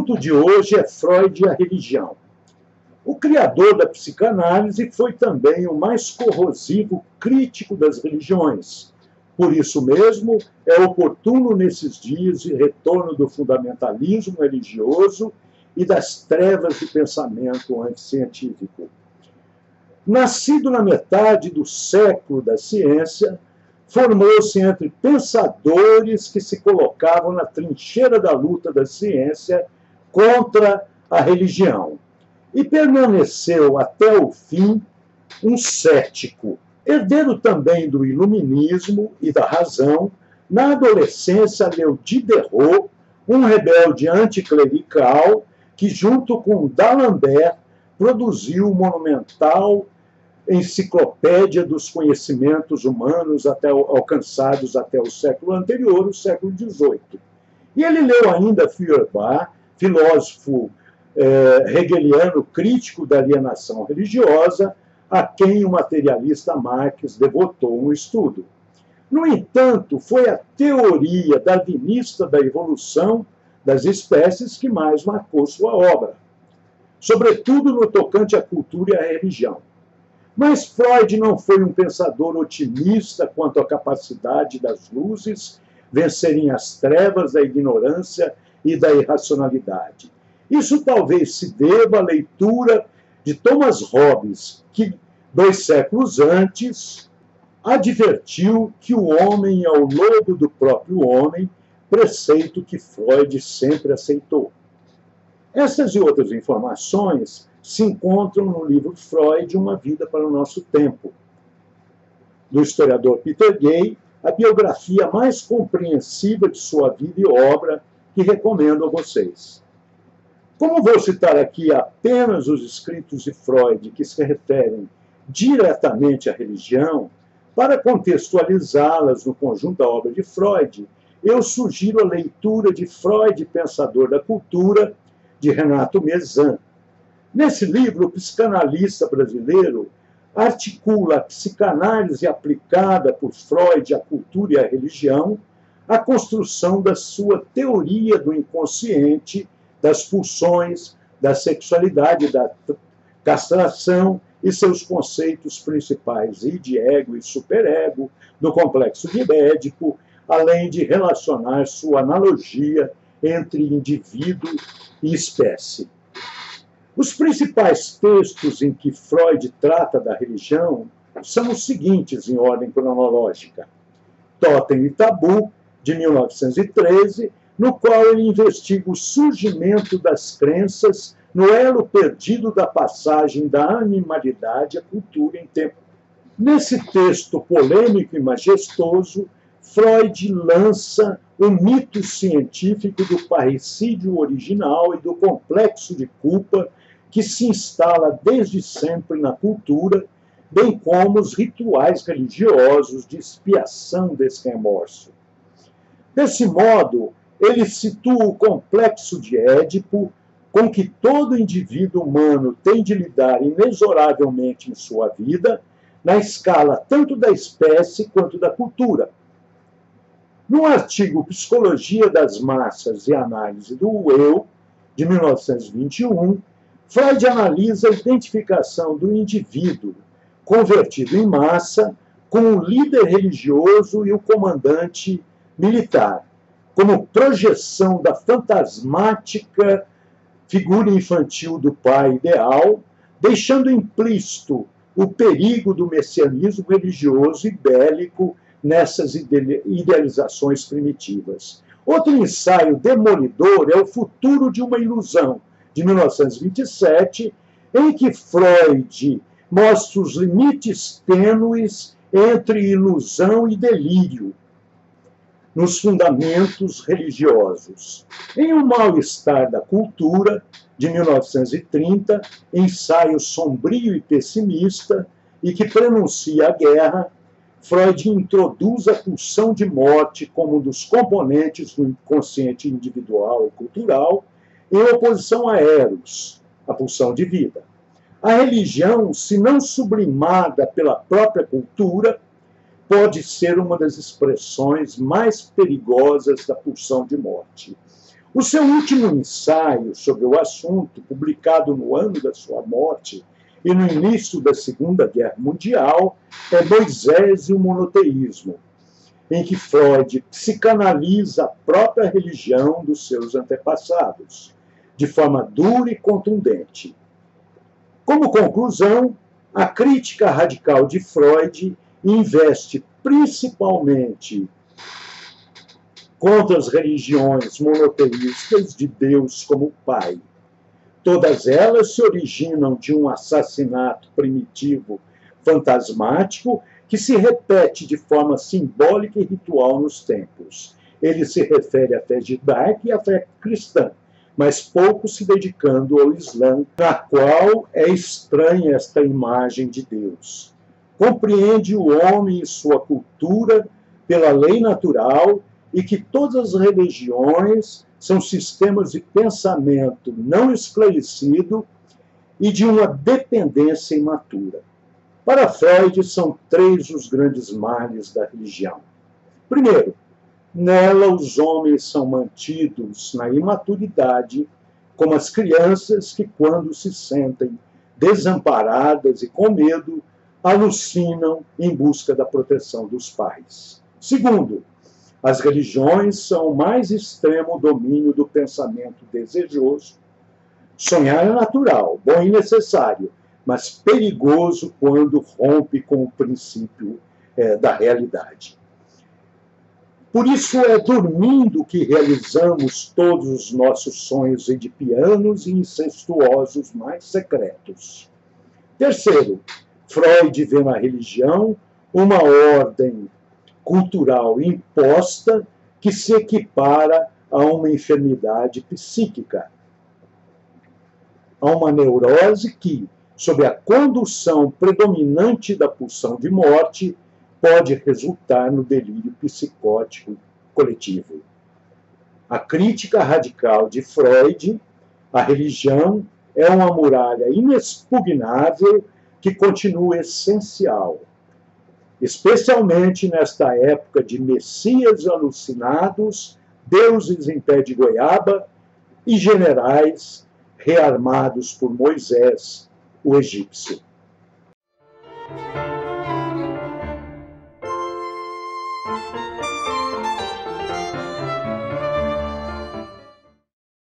assunto de hoje é Freud e a religião. O criador da psicanálise foi também o mais corrosivo crítico das religiões. Por isso mesmo, é oportuno nesses dias de retorno do fundamentalismo religioso e das trevas do pensamento anticientífico. Nascido na metade do século da ciência, formou-se entre pensadores que se colocavam na trincheira da luta da ciência contra a religião. E permaneceu até o fim um cético, herdeiro também do iluminismo e da razão. Na adolescência leu Diderot, um rebelde anticlerical que, junto com D'Alembert, produziu o monumental Enciclopédia dos Conhecimentos Humanos alcançados até o século anterior, o século XVIII. E ele leu ainda Feuerbach, filósofo hegeliano crítico da alienação religiosa, a quem o materialista Marx devotou um estudo. No entanto, foi a teoria darwinista da evolução das espécies que mais marcou sua obra, sobretudo no tocante à cultura e à religião. Mas Freud não foi um pensador otimista quanto à capacidade das luzes vencerem as trevas da ignorância e da irracionalidade. Isso talvez se deva à leitura de Thomas Hobbes, que, 2 séculos antes, advertiu que o homem é o lobo do próprio homem, preceito que Freud sempre aceitou. Essas e outras informações se encontram no livro Freud, Uma Vida para o Nosso Tempo, do historiador Peter Gay, a biografia mais compreensiva de sua vida e obra, que recomendo a vocês. Como vou citar aqui apenas os escritos de Freud que se referem diretamente à religião, para contextualizá-las no conjunto da obra de Freud, eu sugiro a leitura de Freud, Pensador da Cultura, de Renato Mezan. Nesse livro, o psicanalista brasileiro articula a psicanálise aplicada por Freud à cultura e à religião, a construção da sua teoria do inconsciente, das pulsões, da sexualidade, da castração e seus conceitos principais, id, ego e superego, do complexo de Édipo, além de relacionar sua analogia entre indivíduo e espécie. Os principais textos em que Freud trata da religião são os seguintes, em ordem cronológica. Totem e Tabu, de 1913, no qual ele investiga o surgimento das crenças no elo perdido da passagem da animalidade à cultura em tempo. Nesse texto polêmico e majestoso, Freud lança o mito científico do parricídio original e do complexo de culpa que se instala desde sempre na cultura, bem como os rituais religiosos de expiação desse remorso. Desse modo, ele situa o complexo de Édipo, com que todo indivíduo humano tem de lidar inexoravelmente em sua vida, na escala tanto da espécie quanto da cultura. No artigo Psicologia das Massas e Análise do Eu, de 1921, Freud analisa a identificação do indivíduo convertido em massa com o líder religioso e o comandante militar, como projeção da fantasmática figura infantil do pai ideal, deixando implícito o perigo do messianismo religioso e bélico nessas idealizações primitivas. Outro ensaio demolidor é O Futuro de uma Ilusão, de 1927, em que Freud mostra os limites tênues entre ilusão e delírio nos fundamentos religiosos. Em O Mal-Estar da Cultura, de 1930, ensaio sombrio e pessimista, e que prenuncia a guerra, Freud introduz a pulsão de morte como um dos componentes do inconsciente individual e cultural, em oposição a Eros, a pulsão de vida. A religião, se não sublimada pela própria cultura, pode ser uma das expressões mais perigosas da pulsão de morte. O seu último ensaio sobre o assunto, publicado no ano da sua morte e no início da Segunda Guerra Mundial, é Moisés e o Monoteísmo, em que Freud psicanaliza a própria religião dos seus antepassados, de forma dura e contundente. Como conclusão, a crítica radical de Freud investe principalmente contra as religiões monoteístas de Deus como Pai. Todas elas se originam de um assassinato primitivo fantasmático que se repete de forma simbólica e ritual nos templos. Ele se refere à fé judaica e à fé cristã, mas pouco se dedicando ao Islã, na qual é estranha esta imagem de Deus. Compreende o homem e sua cultura pela lei natural e que todas as religiões são sistemas de pensamento não esclarecido e de uma dependência imatura. Para Freud, são 3 os grandes males da religião. Primeiro, nela os homens são mantidos na imaturidade, como as crianças que, quando se sentem desamparadas e com medo, alucinam em busca da proteção dos pais. Segundo, as religiões são o mais extremo domínio do pensamento desejoso. Sonhar é natural, bom e necessário, mas perigoso quando rompe com o princípio da realidade. Por isso é dormindo que realizamos todos os nossos sonhos edipianos e incestuosos mais secretos. Terceiro, Freud vê na religião uma ordem cultural imposta que se equipara a uma enfermidade psíquica, a uma neurose que, sob a condução predominante da pulsão de morte, pode resultar no delírio psicótico coletivo. A crítica radical de Freud à religião é uma muralha inexpugnável que continua essencial, especialmente nesta época de messias alucinados, deuses em pé de goiaba e generais rearmados por Moisés, o egípcio.